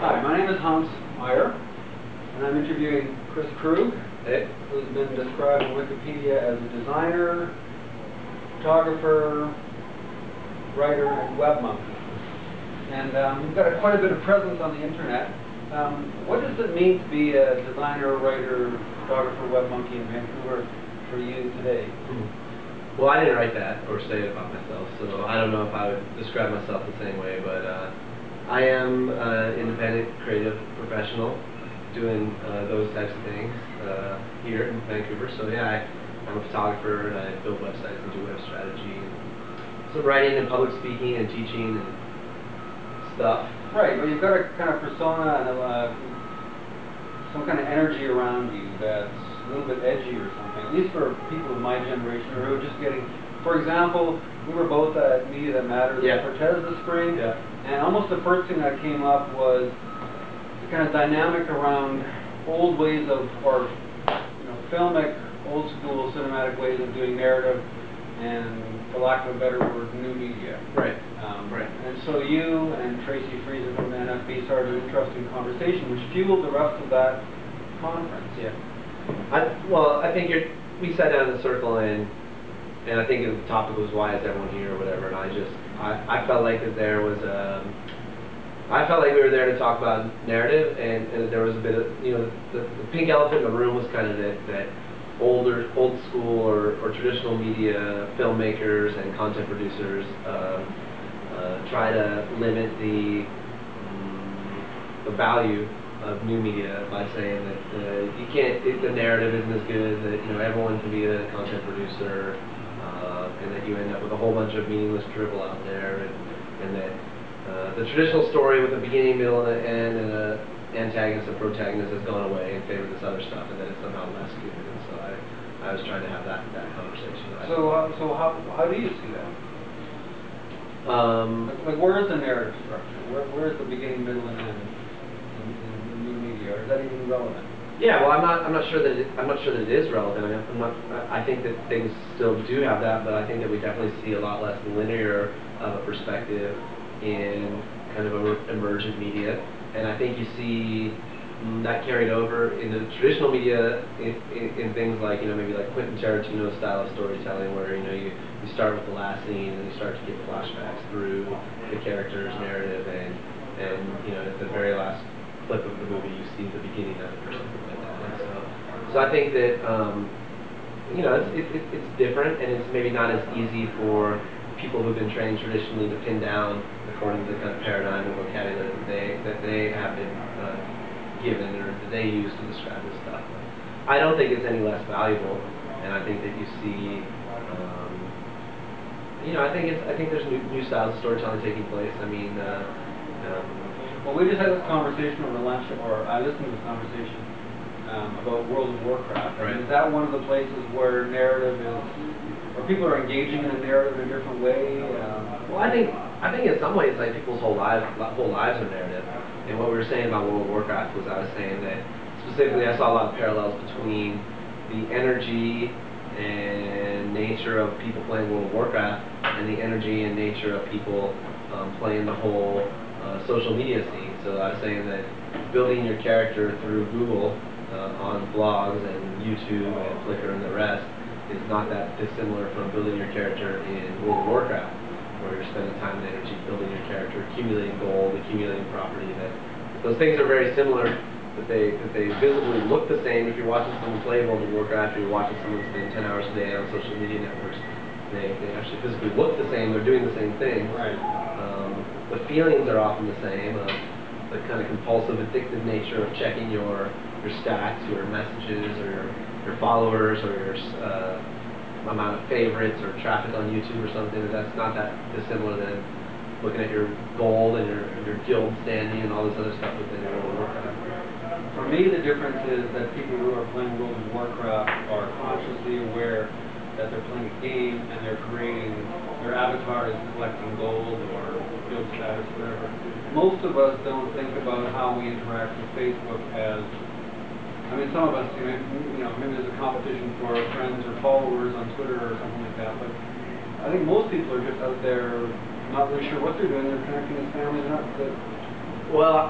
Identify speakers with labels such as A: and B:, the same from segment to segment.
A: Hi, my name is Hans Meyer, and I'm interviewing Kris Krüg, who's been described in Wikipedia as a designer, photographer, writer, and web monkey. And you've got quite a bit of presence on the internet. What does it mean to be a designer, writer, photographer, web monkey in Vancouver for you today?
B: Well, I didn't write that or say it about myself, so I don't know if I would describe myself the same way, but I am an independent creative professional doing those types of things here in Vancouver. So yeah, I'm a photographer and I build websites and do web strategy, and so writing and public speaking and teaching and stuff.
A: Right, well, you've got a kind of persona and some kind of energy around you that's a little bit edgy or something, at least for people of my generation who are just getting, for example, we were both at Media That Matters in Cortez this spring, and almost the first thing that came up was the kind of dynamic around old ways of, or filmic, old school cinematic ways of doing narrative, and for lack of a better word, new media.
B: Right.
A: And so you and Tracy Friesen from the NFB started an interesting conversation, which fueled the rest of that conference.
B: Yeah. I think we sat down in a circle and I think the topic was why is everyone here or whatever, and I felt like that there was I felt like we were there to talk about narrative, and there was a bit of, the pink elephant in the room was kind of that old school or traditional media filmmakers and content producers try to limit the value of new media by saying that you can't, the narrative isn't as good, that everyone can be a content producer, and that you end up with a whole bunch of meaningless dribble out there, and that the traditional story with a beginning, middle, and an end, and an antagonist and protagonist has gone away in favor of this other stuff, and that it's somehow less good. And so I was trying to have that conversation.
A: So how do you see that? Like where is the narrative structure? Where is the beginning, middle, and end in new media? Or is that even relevant?
B: Yeah, well, I'm not sure that it is relevant. I mean, I think that things still do have that, but I think that we definitely see a lot less linear of a perspective in kind of emergent media, and I think you see that carried over in the traditional media in things like maybe like Quentin Tarantino style of storytelling, where you start with the last scene and you start to get flashbacks through the character's narrative, and at the very last clip of the movie you see the beginning of it or something like that. And so I think that it's different, and it's maybe not as easy for people who've been trained traditionally to pin down according to the kind of paradigm and vocabulary that they have been given or that they use to describe this stuff. I don't think it's any less valuable, and I think that you see, I think there's new styles of storytelling taking place. I mean,
A: well, we just had this conversation over lunch, or I listened to this conversation about World of Warcraft.
B: Right.
A: I mean, is that one of the places where narrative is, or people are engaging in a narrative in a different way?
B: Well, I think in some ways, like, people's whole lives are narrative. And what we were saying about World of Warcraft was, I was saying that specifically I saw a lot of parallels between the energy and nature of people playing World of Warcraft and the energy and nature of people playing the whole social media scene. So I was saying that building your character through Google on blogs and YouTube and Flickr and the rest is not that dissimilar from building your character in World of Warcraft, where you're spending time and energy building your character, accumulating gold, accumulating property. That those things are very similar, but they visibly look the same. If you're watching someone play World of Warcraft, or you're watching someone spend 10 hours a day on social media networks, they actually physically look the same. They're doing the same thing.
A: Right.
B: The feelings are often the same. The kind of compulsive, addictive nature of checking your stats, your messages, or your followers, or your amount of favorites or traffic on YouTube or something, that's not that dissimilar than looking at your gold and your guild standing and all this other stuff within World of Warcraft.
A: For me, the difference is that people who are playing World of Warcraft are consciously aware that they're playing a game and they're creating, their avatar is collecting gold or guild status, whatever. Most of us don't think about how we interact with Facebook as, I mean, some of us, maybe there's a competition for friends or followers on Twitter or something like that, but I think most people are just out there not really sure what they're doing. They're connecting with family. Well,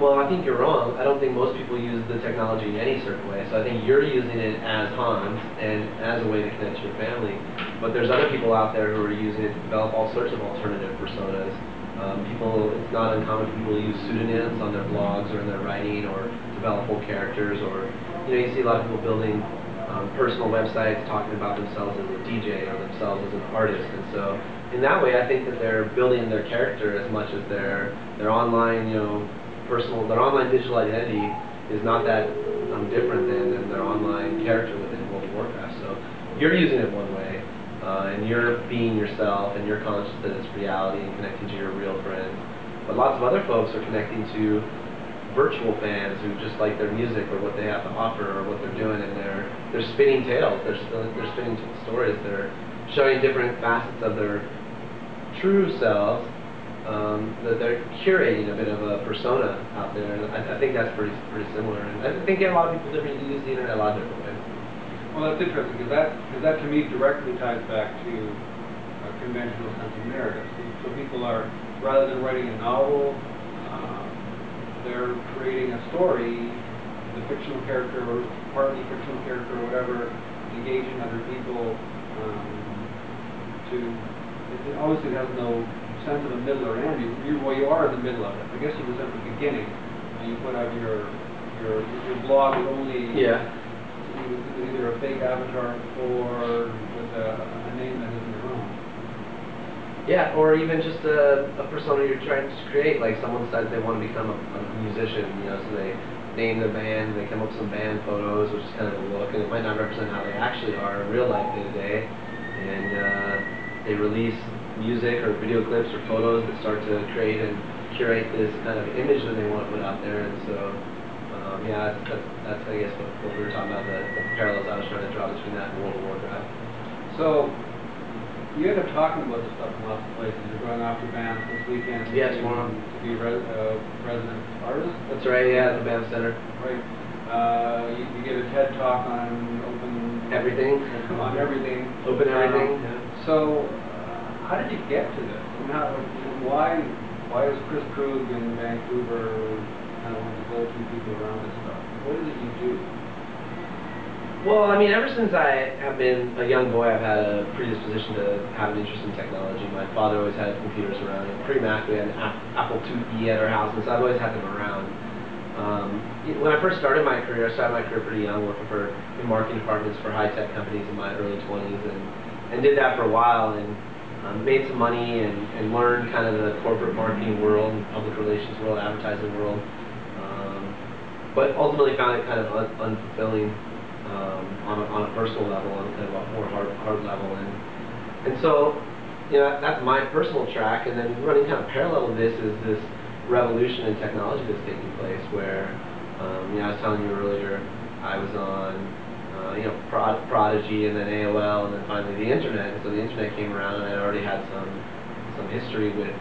B: Well, I think you're wrong. I don't think most people use the technology in any certain way. So I think you're using it as Hans and as a way to connect to your family. But there's other people out there who are using it to develop all sorts of alternative personas. It's not uncommon for people to use pseudonyms on their blogs or in their writing, or develop whole characters, or you see a lot of people building personal websites talking about themselves as a DJ or themselves as an artist. And so in that way, I think that they're building their character as much as their online, their online digital identity is not that different than their online character within World of Warcraft. So you're using it one way, and you're being yourself, and you're conscious that it's reality and connecting to your real friends. But lots of other folks are connecting to virtual fans who just like their music or what they have to offer or what they're doing, and they're spinning tales. They're spinning stories. They're showing different facets of their true selves. That they're curating a bit of a persona out there, and I think that's pretty similar. And I think a lot of people use the internet a lot of different ways.
A: Well, that's interesting, because that to me directly ties back to a conventional sense of narrative. So people are, rather than writing a novel, they're creating a story, the fictional character or partly fictional character or whatever, engaging other people. It obviously has no sense of a middle or end. You are in the middle of it. I guess you was at the beginning, and you put out your blog with only with either a fake avatar or with a name that isn't your own.
B: Yeah, or even just a persona you're trying to create. Like someone decides they want to become a musician, so they name their band, and they come up with some band photos, which is kind of a look, and it might not represent how they actually are in real life day to day, and they release music or video clips or photos that start to create and curate this kind of image that they want to put out there. And so that's I guess what we were talking about, the parallels I was trying to draw between that and World of Warcraft.
A: So you end up talking about this stuff in lots of places. You're going off to bands this weekend.
B: Yeah, tomorrow.
A: To be resident artist.
B: That's right, yeah, at the BAM Center.
A: Right. You give a TED talk on
B: everything.
A: On everything.
B: Open everything. Yeah.
A: So how did you get to this? Why is Kris Krüg in Vancouver kind of one of the go-to people around this stuff? What is it you do?
B: Well, I mean, ever since I have been a young boy, I've had a predisposition to have an interest in technology. My father always had computers around. Pre-Mac, we had an Apple IIe at our house, and so I've always had them around. When I first started my career, I started my career pretty young, working in marketing departments for high-tech companies in my early 20s, and did that for a while, and made some money and learned kind of the corporate marketing world, and public relations world, advertising world, but ultimately found it kind of unfulfilling on a personal level, on kind of a more hard level, and so that's my personal track. And then running kind of parallel to this is this revolution in technology that's taking place, where I was telling you earlier, I was on Prodigy, and then AOL, and then finally the internet. And so the internet came around, and I already had some history with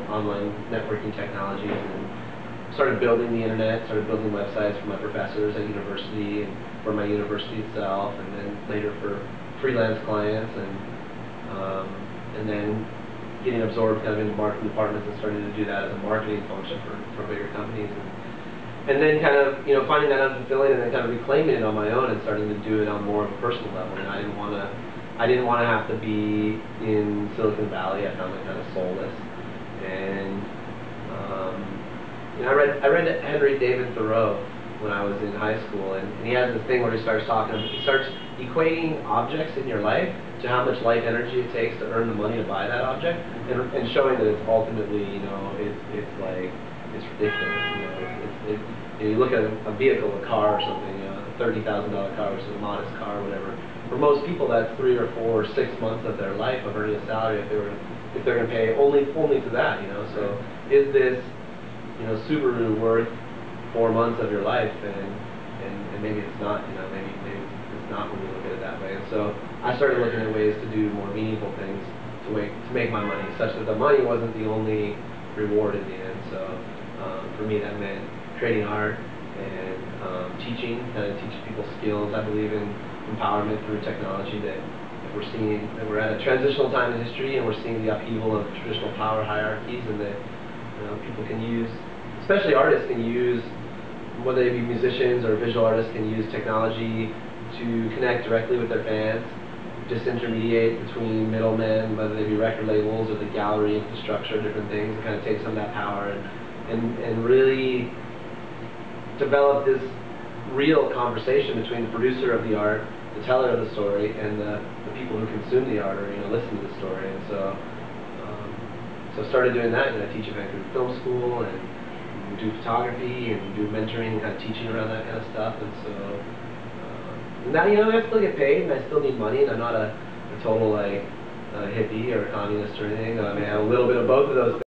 B: online networking technologies, and started building the internet, started building websites for my professors at university and for my university itself, and then later for freelance clients, and then getting absorbed kind of into marketing departments and starting to do that as a marketing function for bigger companies. And then kind of finding that unfulfilling, and then kind of reclaiming it on my own and starting to do it on more of a personal level. And I didn't want to have to be in Silicon Valley. I found it kind of soulless. And I read Henry David Thoreau when I was in high school, and he has this thing where he starts equating objects in your life to how much life energy it takes to earn the money to buy that object, and showing that it's ultimately it's ridiculous. You look at a vehicle, a car or something, a $30,000 car, which is a modest car or whatever. For most people, that's 3 or 4 or 6 months of their life of earning a salary if they're going to pay only to that. So is this Subaru worth 4 months of your life? And maybe it's not. Maybe it's not when you look at it that way. And so I started looking at ways to do more meaningful things to make my money, such that the money wasn't the only reward in the end. So for me, that meant creating art and teaching, kind of teaching people skills. I believe in empowerment through technology. That we're at a transitional time in history, and we're seeing the upheaval of traditional power hierarchies, and that people can use especially artists can use, whether they be musicians or visual artists, can use technology to connect directly with their fans, disintermediate between middlemen, whether they be record labels or the gallery infrastructure, different things, and kind of take some of that power and really develop this real conversation between the producer of the art, the teller of the story, and the people who consume the art or listen to the story. And so I started doing that, and I teach at Vancouver Film School, and we do photography and do mentoring, kind of teaching around that kind of stuff. And so now I still get paid, and I still need money, and I'm not a total hippie or a communist or anything. I mean, I have a little bit of both of those things.